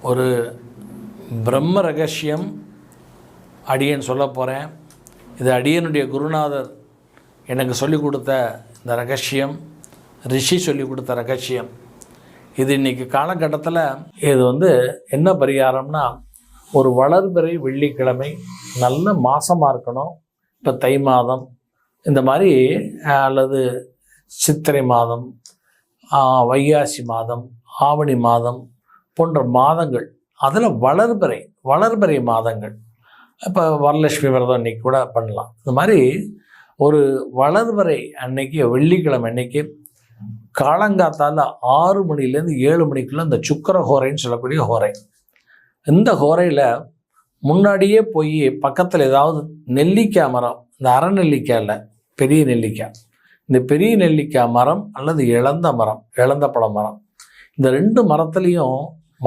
ஒரு பிரம்ம ரகசியம் அடியேன் சொல்ல போகிறேன். இது அடியனுடைய குருநாதர் எனக்கு சொல்லிக் கொடுத்த இந்த ரகசியம், ரிஷி சொல்லிக் கொடுத்த ரகசியம். இது இன்றைக்கி காலகட்டத்தில் இது என்ன பரிகாரம்னா, ஒரு வளர்பிறை வெள்ளிக்கிழமை நல்ல மாதமாக இருக்கணும். இப்போ தை மாதம் இந்த மாதிரி, அல்லது சித்திரை மாதம், வைகாசி மாதம், ஆவணி மாதம் போன்ற மாதங்கள், அதில் வளர்பிறை மாதங்கள். இப்போ வரலட்சுமி விரதம் இன்றைக்கி கூட பண்ணலாம். இந்த மாதிரி ஒரு வளர்பிறை அன்னைக்கு, வெள்ளிக்கிழமை அன்னைக்கு காலங்காத்தால் 6 மணிலேருந்து 7 மணிக்குள்ளே இந்த சுக்கர ஹோரைன்னு சொல்லக்கூடிய ஹோரை, இந்த ஹோரையில் முன்னாடியே போய் பக்கத்தில் ஏதாவது நெல்லிக்காய் மரம், இந்த அரைநெல்லிக்காய் இல்லை, பெரிய நெல்லிக்காய், இந்த பெரிய நெல்லிக்காய் மரம் அல்லது இழந்த பழ மரம், இந்த 2 மரத்துலேயும்